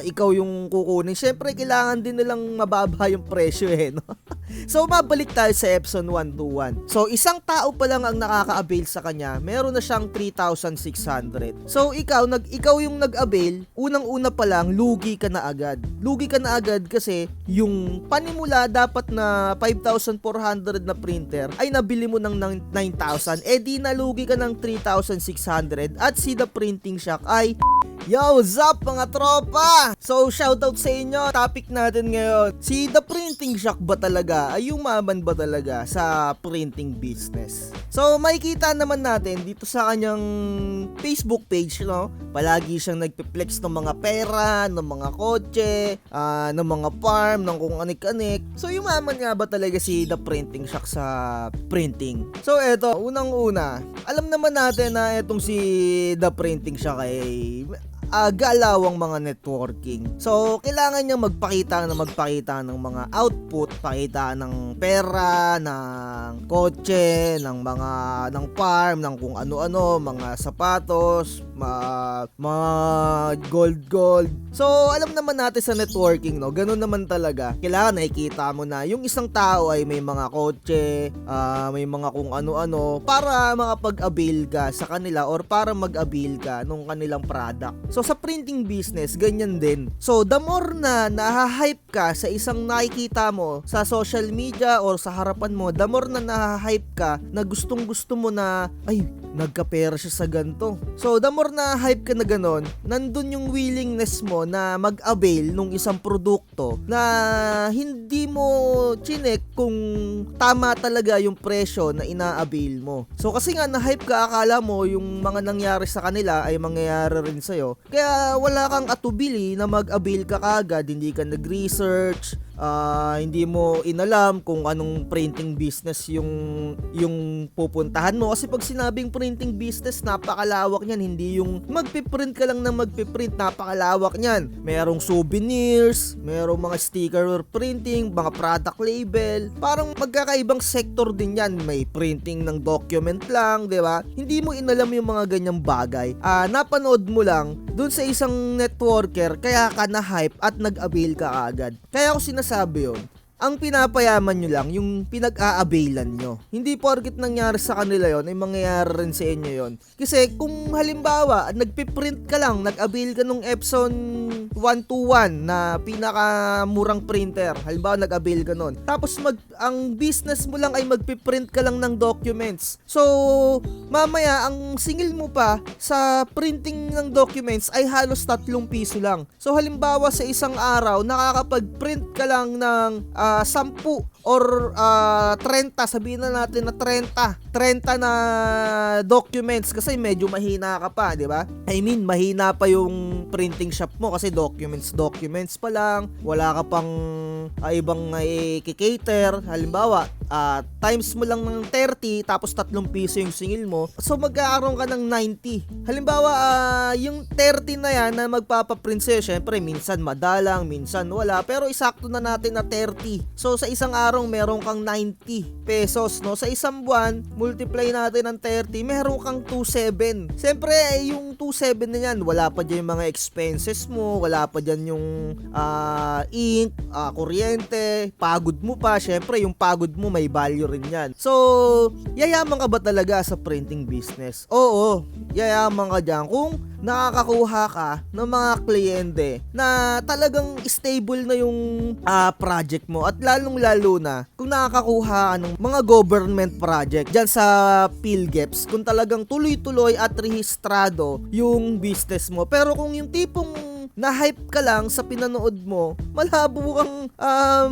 ikaw yung kukunin. Syempre, kailangan din nilang mababa yung presyo no? So, mabalik tayo sa Epson 121. So, isang tao pa lang ang nakaka-avail sa kanya, meron na siyang 3,600. So, ikaw yung nag-avail, unang-una pa lang, lugi ka na agad. Lugi ka na agad kasi yung panimula dapat na 5,400 na printer ay nabili mo ng 9,000. Di nalugi ka ng 3,600 at si The Printing Shock ay yo, zap mga tropa! So, shoutout sa inyo. Topic natin ngayon, si The Printing Shock ba talaga ay yumaman ba talaga sa printing business? So, makikita naman natin dito sa kanyang Facebook page, no? Palagi siyang nagpe-flex ng mga pera, ng mga kotse, ng mga farm, ng kung anik-anik. So, yumaman nga ba talaga si The Printing Shock sa printing? So, eto, unang-una, alam naman natin na etong si The Printing Shock ay galawang mga networking. So, kailangan niya magpakita ng mga output, pakita ng pera, ng kotse, ng farm, ng kung ano-ano, mga sapatos, mga gold. So, alam naman natin sa networking, no? Ganun naman talaga. Kailangan nakikita mo na yung isang tao ay may mga kotse, may mga kung ano-ano para makapag-avail ka sa kanila or para mag-avail ka nung kanilang product. So, sa printing business, ganyan din. So, the more na nahahype ka sa isang nakikita mo sa social media or sa harapan mo, the more na nahahype ka na gustong-gusto mo na, ay, nagkapera siya sa ganito. So, the more na hype ka na ganon, nandun yung willingness mo na mag-avail nung isang produkto na hindi mo chinek kung tama talaga yung presyo na ina-avail mo. So, kasi nga na-hype ka, akala mo yung mga nangyari sa kanila ay mangyayari rin sa'yo. Kaya wala kang atubili na mag-avail ka kagad, hindi ka nag-research, hindi mo inalam kung anong printing business yung pupuntahan mo. Kasi pag sinabing printing business, napakalawak niyan. Hindi yung magpiprint ka lang na magpiprint, napakalawak niyan. Merong souvenirs, merong mga sticker printing, mga product label. Parang magkakaibang sector din yan. May printing ng document lang, di ba? Hindi mo inalam yung mga ganyang bagay. Napanood mo lang dun sa isang networker, kaya ka na-hype at nag-avail ka agad. Kaya ako sinasabi yun, ang pinapayaman nyo lang yung pinag-a-availan nyo. Hindi porket nangyari sa kanila yon ay mangyayari rin sa inyo yon. Kasi kung halimbawa, nagpiprint ka lang, nag-avail ka nung Epson 121 na pinakamurang printer. Halimbawa, nag-avail ka nun. Tapos ang business mo lang ay magpiprint ka lang ng documents. So, mamaya, ang singil mo pa sa printing ng documents ay halos 3 piso lang. So, halimbawa, sa isang araw, nakakapag-print ka lang ng 10 or 30, sabihin na natin na 30 na documents kasi medyo mahina ka pa, di ba? I mean, mahina pa yung printing shop mo kasi documents pa lang, wala ka pang ibang i-cater. Halimbawa, times mo lang ng 30 tapos 3 piso yung singil mo, so magkakaroon ka ng 90. Halimbawa, yung 30 na yan na magpapaprint sa'yo, syempre minsan madalang, minsan wala, pero isakto na natin na 30. So sa isang araw meron kang 90 pesos, no? Sa isang buwan, multiply natin ng 30, meron kang 27. Syempre, yung 27 na yan, wala pa dyan yung mga expenses mo, wala pa dyan yung ink, kuryente, pagod mo pa. Syempre, yung pagod mo may value rin yan. So, yayaman ka ba talaga sa printing business? Oo, yayaman ka dyan kung nakakakuha ka ng mga kliyente na talagang stable na yung project mo, at lalong-lalo na kung nakakakuha ka ng mga government project dyan sa PhilGeps, kung talagang tuloy-tuloy at rehistrado yung business mo. Pero kung yung tipong na-hype ka lang sa pinanood mo, malabo kang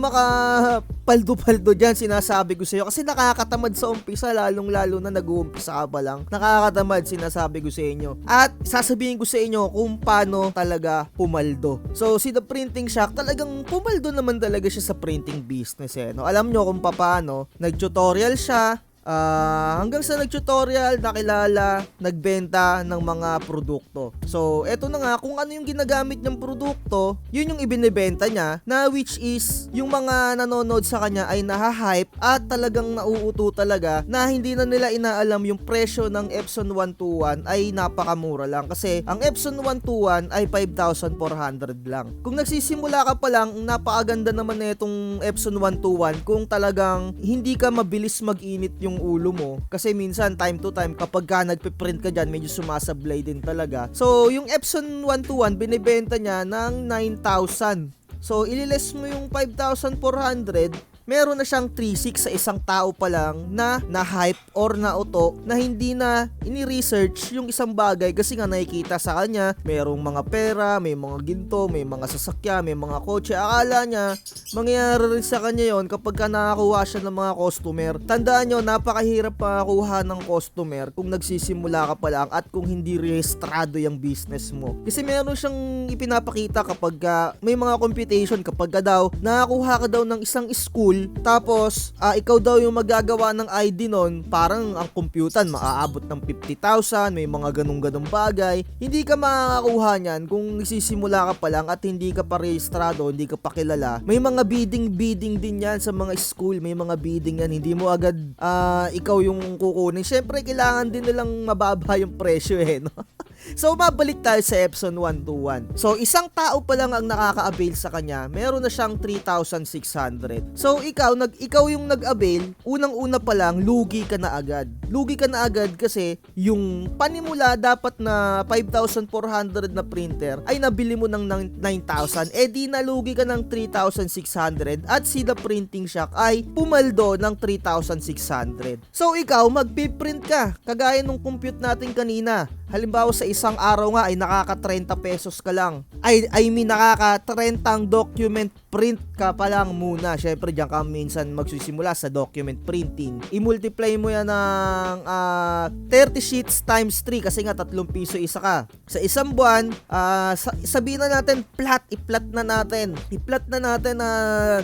makapaldo-paldo dyan, sinasabi ko sa iyo. Kasi nakakatamad sa umpisa, lalong-lalo na nag-uumpisa ka pa lang. Nakakatamad, sinasabi ko sa inyo. At sasabihin ko sa inyo kung paano talaga pumaldo. So, si The Printing Shock, talagang pumaldo naman talaga siya sa printing business. No? Alam nyo kung paano, nag-tutorial siya, hanggang sa nag-tutorial, nakilala, nagbenta ng mga produkto. So, eto na nga, kung ano yung ginagamit niyang produkto, yun yung ibinebenta niya, na which is, yung mga nanonood sa kanya ay nahahype at talagang nauuto talaga na hindi na nila inaalam yung presyo ng Epson 121 ay napakamura lang. Kasi, ang Epson 121 ay 5,400 lang. Kung nagsisimula ka pa lang, napakaganda naman na itong Epson 121 kung talagang hindi ka mabilis mag-init yung ulo mo. Kasi minsan, time to time, kapag ka nagpiprint ka dyan, medyo sumasablay din talaga. So, yung Epson 121, binibenta niya ng 9,000. So, ililes mo yung 5,400, meron na siyang 3.6 sa isang tao pa lang na na-hype or na-auto na hindi na ini-research yung isang bagay kasi nga nakikita sa kanya merong mga pera, may mga ginto, may mga sasakyan, may mga kotse. Akala niya mangyayari rin sa kanya yon kapag ka nakakuha siya ng mga customer. Tandaan nyo, napakahirap makakuha ng customer kung nagsisimula ka pa lang at kung hindi rehistrado yung business mo. Kasi meron siyang ipinapakita kapag may mga computation, kapag ka daw nakakuha ka daw ng isang school, tapos ikaw daw yung magagawa ng ID nun, parang ang computer maaabot ng 50,000, may mga ganung-ganung bagay. Hindi ka makakakuha niyan kung nagsisimula ka pa lang at hindi ka pa rehistrado, hindi ka pa kilala. May mga bidding din yan sa mga school, may mga bidding yan, hindi mo agad ikaw yung kukunin. Syempre kailangan din nilang mababa yung presyo no? So, mabalik tayo sa Epson 121. So, isang tao pa lang ang nakaka-avail sa kanya, meron na siyang 3,600. So, ikaw yung nag-avail, unang-una pa lang, lugi ka na agad. Lugi ka na agad kasi yung panimula dapat na 5,400 na printer ay nabili mo ng 9,000. Di nalugi ka ng 3,600 at si The Printing Shop ay pumaldo ng 3,600. So, ikaw, magpiprint ka. Kagaya nung compute natin kanina. Halimbawa sa isang araw nga ay nakaka 30 pesos ka lang. I mean nakaka 30 document print ka pa lang muna. Syempre diyan ka minsan magsisimula sa document printing. I-multiply mo yan ng 30 sheets times 3 kasi nga 3 piso isa ka. Sa isang buwan, sabihin na natin i-flat na natin na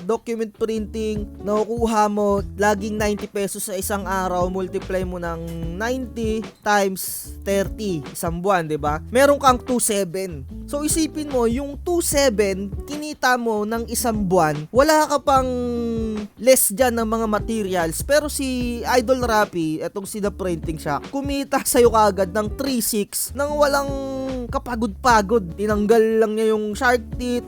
document printing nakukuha mo laging 90 pesos sa isang araw, multiply mo ng 90 times 30 isang buwan, 'di ba? Meron kang 2.7. So isipin mo, yung 2.7 kinita mo ng isang buwan, wala ka pang less dyan ng mga materials. Pero si Idol Rapi, etong si The Printing Shop, kumita sa'yo kagad ng 3.6 nang walang kapagod-pagod. Tinanggal lang niya yung shark teeth,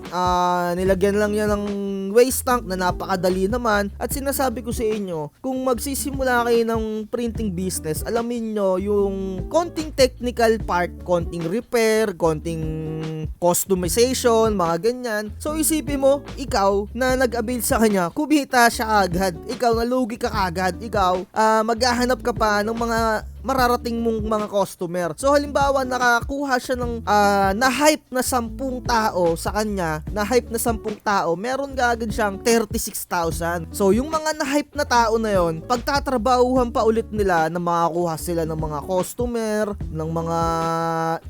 nilagyan lang niya ng waste tank na napakadali naman. At sinasabi ko sa inyo, kung magsisimula kayo ng printing business, alamin nyo yung konting technical part, konting repair, konting customization, mga ganyan. So isipin mo, ikaw na nag-avail sa kanya, kumita siya agad. Ikaw nalugi ka agad. Ikaw, maghahanap ka pa ng mga mararating mong mga customer. So halimbawa nakakuha siya ng na-hype na 10 tao sa kanya, na-hype na 10 tao, meron ka agad siyang 36,000. So yung mga na-hype na tao na yon, pagtatrabahuhan pa ulit nila na makakuha sila ng mga customer, ng mga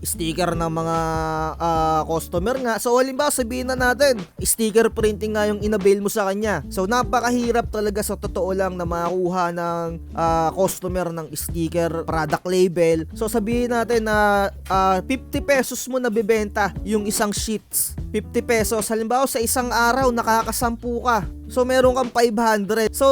sticker ng mga customer nga. So halimbawa sabihin na natin, sticker printing nga yung inavail mo sa kanya. So napakahirap talaga sa totoo lang na makakuha ng customer ng sticker product label. So sabihin natin na 50 pesos mo nabibenta yung isang sheets. 50 pesos. Halimbawa sa isang araw nakakasampu ka. So meron kang 500. So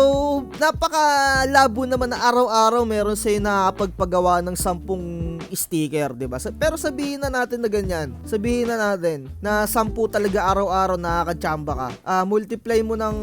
napakalabo naman na araw-araw meron sa'yo nakakapagpagawa ng 10 sticker, 'di ba? Pero sabihin na natin na ganyan. Sabihin na natin na 10 talaga araw-araw nakakatsamba ka. Multiply mo ng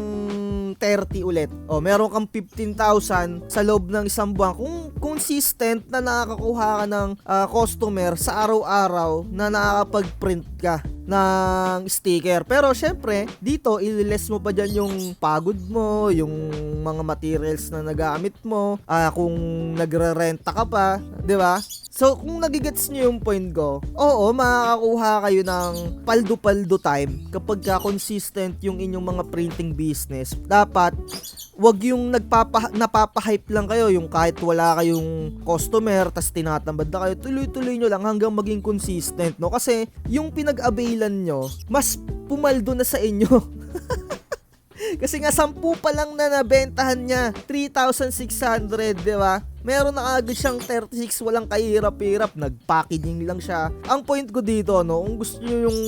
30 ulit. O meron kang 15,000 sa loob ng isang buwan. Kung consistent na nakakakuha ka ng customer sa araw-araw na nakakapag-print ka ng sticker. Pero syempre, dito ililes mo pa dyan yung pagod mo, yung mga materials na nagamit mo, kung nagre-renta ka pa, 'di ba? So, kung nagigets nyo yung point ko, oo, makakakuha kayo ng paldo-paldo time kapag consistent yung inyong mga printing business. Dapat, wag yung napapahype lang kayo, yung kahit wala kayong customer, tas tinatambad na kayo, tuloy-tuloy nyo lang hanggang maging consistent, no? Kasi, yung pinag-availan nyo, mas pumaldo na sa inyo. Kasi nga 10 pa lang na nabentahan niya, 3,600, di ba? Meron na agad siyang 36, walang kahirap-hirap, nag-packaging lang siya. Ang point ko dito, no, kung gusto niyo yung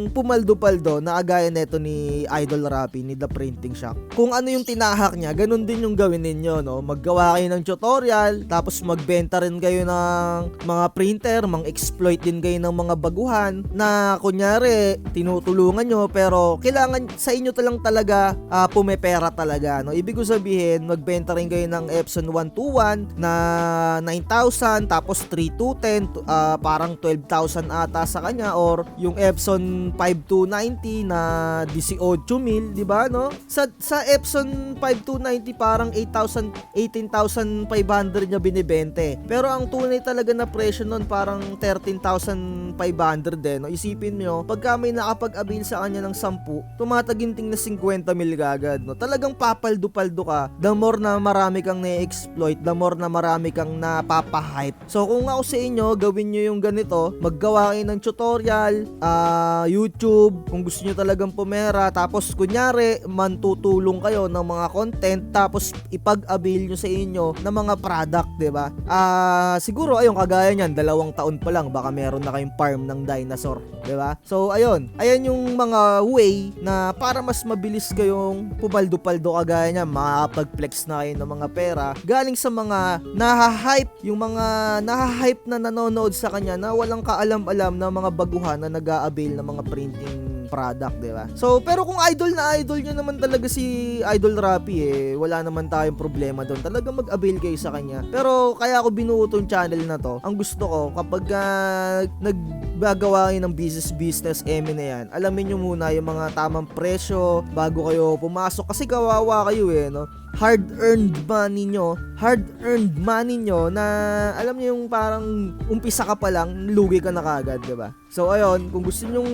pumaldo-paldo na agaya neto ni Idol Rappi, ni The Printing Shop, kung ano yung tinahak niya, ganun din yung gawin ninyo, no. Maggawa kayo ng tutorial, tapos magbenta rin kayo ng mga printer, mang-exploit din kayo ng mga baguhan na kunyari tinutulungan nyo, pero kailangan sa inyo talang talaga pumepera talaga, no. Ibig ko sabihin, magbenta rin kayo ng Epson 121 na 9,000, tapos 3210, parang 12,000 ata sa kanya, or yung Epson 5290 na 18,000, di ba, no? Sa Epson 5290 parang 18,500 niya binibente. Pero ang tunay talaga na presyo nun parang 13,500 din, no? Isipin nyo, pagka may nakapag-avail sa kanya ng 10, tumataginting na 50 mil agad, no? Talagang papaldo-paldo ka. The more na marami kang na-exploit, the more na marami kang napapahype. So kung ako sa inyo, gawin nyo yung ganito, maggawa kayo ng tutorial, YouTube, kung gusto nyo talagang pumera, tapos kunyari, mantutulong kayo ng mga content, tapos ipag-avail nyo sa inyo ng mga product, diba? Siguro, ayun, kagaya nyan, 2 taon pa lang, baka meron na kayong farm ng dinosaur, diba? So, ayun, ayan yung mga way na para mas mabilis kayong pumaldo-paldo kagaya nyan, makakapag-flex na kayo ng mga pera, galing sa mga nahahype, yung mga nahahype na nanonood sa kanya na walang kaalam-alam na mga baguhan na nag-a-avail ng mga printing product, diba? So, pero kung idol na idol nyo naman talaga si Idol Rappi, wala naman tayong problema doon. Talaga mag-avail kayo sa kanya. Pero kaya ako binuo tong channel na to. Ang gusto ko, kapag nagbagawa kayo ng business na yan, alamin nyo muna yung mga tamang presyo bago kayo pumasok. Kasi kawawa kayo, no? Hard-earned money nyo na alam niyo yung parang umpisa ka pa lang, lugi ka na kagad, diba? So ayun, kung gusto nyong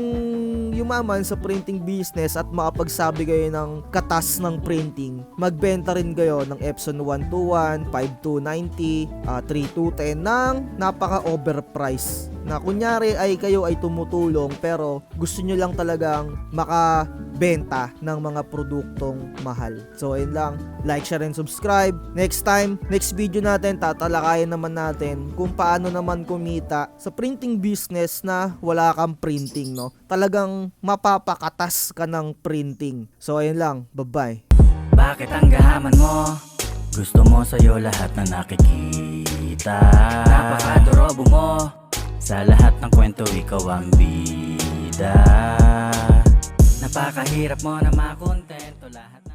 yumaman sa printing business at makapagsabi kayo ng katas ng printing, magbenta rin kayo ng Epson 121, 5290, 3210 ng napaka-overprice. Na kunyari ay kayo ay tumutulong pero gusto nyo lang talagang makabenta ng mga produktong mahal. So ayun lang, like, share, and subscribe. Next video natin, tatalakayin naman natin kung paano naman kumita sa printing business na wala kang printing, no? Talagang mapapakatas ka ng printing. So ayun lang, bye-bye. Bakit ang gahaman mo? Gusto mo sa'yo lahat na nakikita. Napakadorobo mo. Sa lahat ng kwento ikaw ang bida. Napakahirap mo na makontento lahat na